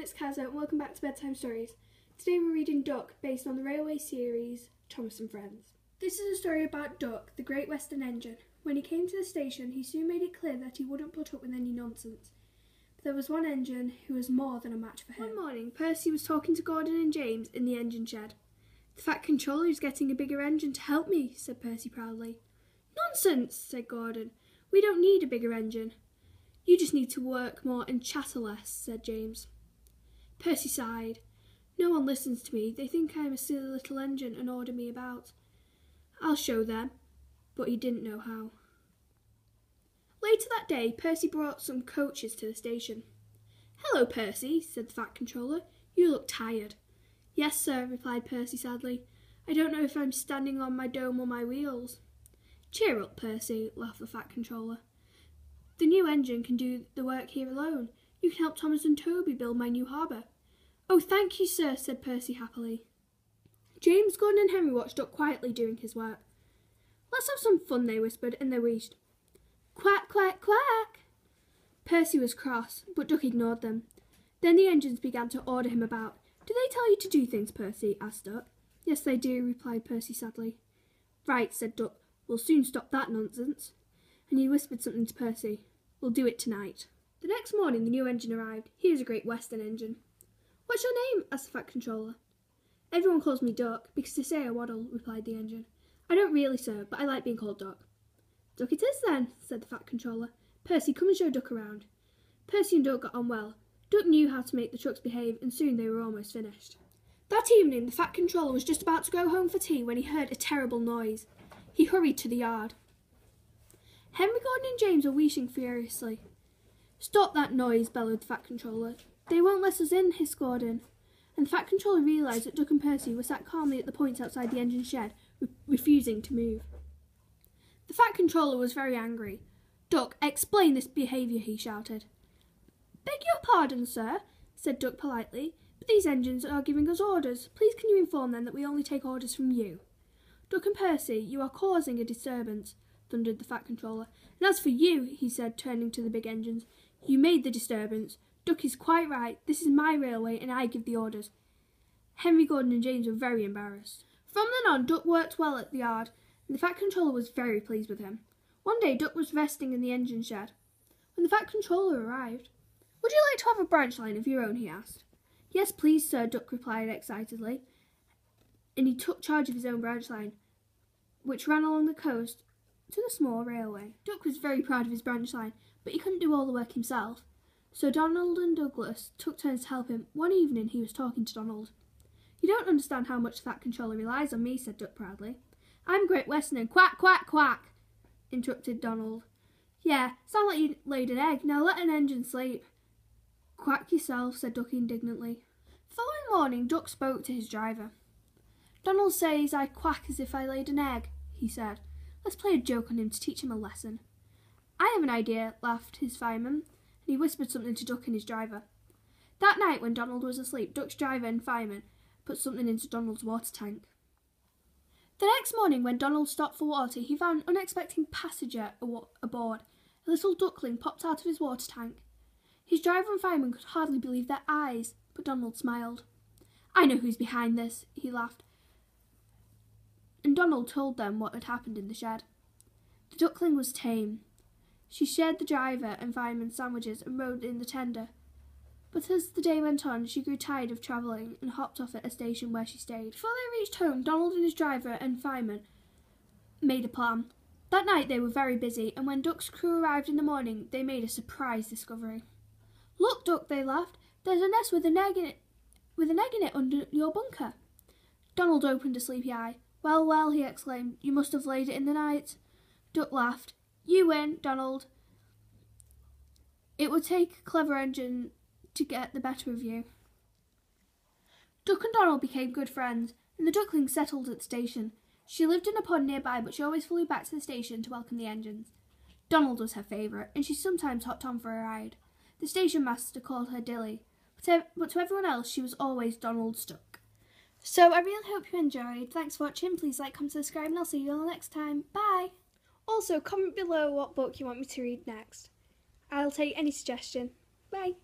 it's Kazza and welcome back to Bedtime Stories. Today we're reading Duck, based on the railway series Thomas and Friends. This is a story about Duck, the Great Western Engine. When he came to the station, he soon made it clear that he wouldn't put up with any nonsense. But there was one engine who was more than a match for him. One morning, Percy was talking to Gordon and James in the engine shed. "The Fat Controller is getting a bigger engine to help me," said Percy proudly. "Nonsense," said Gordon. "We don't need a bigger engine. You just need to work more and chatter less," said James. Percy sighed. "No one listens to me. They think I am a silly little engine and order me about. I'll show them." But he didn't know how. Later that day, Percy brought some coaches to the station. "Hello, Percy," said the Fat Controller. "You look tired." "Yes, sir," replied Percy sadly. "I don't know if I'm standing on my dome or my wheels." "Cheer up, Percy," laughed the Fat Controller. "The new engine can do the work here alone. You can help Thomas and Toby build my new harbour." "Oh, thank you, sir," said Percy happily. James, Gordon and Henry watched Duck quietly doing his work. "Let's have some fun," they whispered, and they wheezed. "Quack, quack, quack!" Percy was cross, but Duck ignored them. Then the engines began to order him about. "Do they tell you to do things, Percy?" asked Duck. "Yes, they do," replied Percy sadly. "Right," said Duck. "We'll soon stop that nonsense." And he whispered something to Percy. "We'll do it tonight." The next morning the new engine arrived. Here's a Great Western Engine. "What's your name?" asked the Fat Controller. "Everyone calls me Duck, because they say I waddle," replied the engine. "I don't really, sir, but I like being called Duck." "Duck it is, then," said the Fat Controller. "Percy, come and show Duck around." Percy and Duck got on well. Duck knew how to make the trucks behave, and soon they were almost finished. That evening the Fat Controller was just about to go home for tea when he heard a terrible noise. He hurried to the yard. Henry, Gordon and James were wheezing furiously. "Stop that noise," bellowed the Fat Controller. "They won't let us in," hissed Gordon. And the Fat Controller realised that Duck and Percy were sat calmly at the points outside the engine shed, refusing to move. The Fat Controller was very angry. "Duck, explain this behaviour," he shouted. "Beg your pardon, sir," said Duck politely, "but these engines are giving us orders. Please can you inform them that we only take orders from you?" "Duck and Percy, you are causing a disturbance," thundered the Fat Controller. "And as for you," he said, turning to the big engines, "you made the disturbance. Duck is quite right. This is my railway and I give the orders." Henry, Gordon and James were very embarrassed. From then on, Duck worked well at the yard, and the Fat Controller was very pleased with him. One day, Duck was resting in the engine shed when the Fat Controller arrived. "Would you like to have a branch line of your own?" he asked. "Yes, please, sir," Duck replied excitedly, and he took charge of his own branch line, which ran along the coast to the small railway. Duck was very proud of his branch line, but he couldn't do all the work himself, so Donald and Douglas took turns to help him. One evening he was talking to Donald. "You don't understand how much the Fat Controller relies on me," said Duck proudly. "I'm Great Western and quack, quack, quack," interrupted Donald. "Yeah, sound like you laid an egg. Now let an engine sleep." "Quack yourself," said Duck indignantly. The following morning Duck spoke to his driver. "Donald says I quack as if I laid an egg," he said. "Let's play a joke on him to teach him a lesson." "I have an idea," laughed his fireman, and he whispered something to Duck and his driver. That night when Donald was asleep, Duck's driver and fireman put something into Donald's water tank. The next morning when Donald stopped for water, he found an unexpected passenger aboard. A little duckling popped out of his water tank. His driver and fireman could hardly believe their eyes, but Donald smiled. "I know who's behind this," he laughed. And Donald told them what had happened in the shed. The duckling was tame. She shared the driver and fireman's sandwiches and rode in the tender. But as the day went on, she grew tired of travelling and hopped off at a station where she stayed. Before they reached home, Donald and his driver and fireman made a plan. That night they were very busy, and when Duck's crew arrived in the morning, they made a surprise discovery. "Look, Duck," they laughed, "there's a nest with an egg in it under your bunker." Donald opened a sleepy eye. "Well, well," he exclaimed, "you must have laid it in the night." Duck laughed. "You win, Donald. It would take a clever engine to get the better of you." Duck and Donald became good friends, and the duckling settled at the station. She lived in a pond nearby, but she always flew back to the station to welcome the engines. Donald was her favourite, and she sometimes hopped on for a ride. The station master called her Dilly, but to everyone else she was always Donald Duck. So I really hope you enjoyed. Thanks for watching. Please like, comment, subscribe, and I'll see you all next time. Bye! Also, comment below what book you want me to read next. I'll take any suggestion. Bye!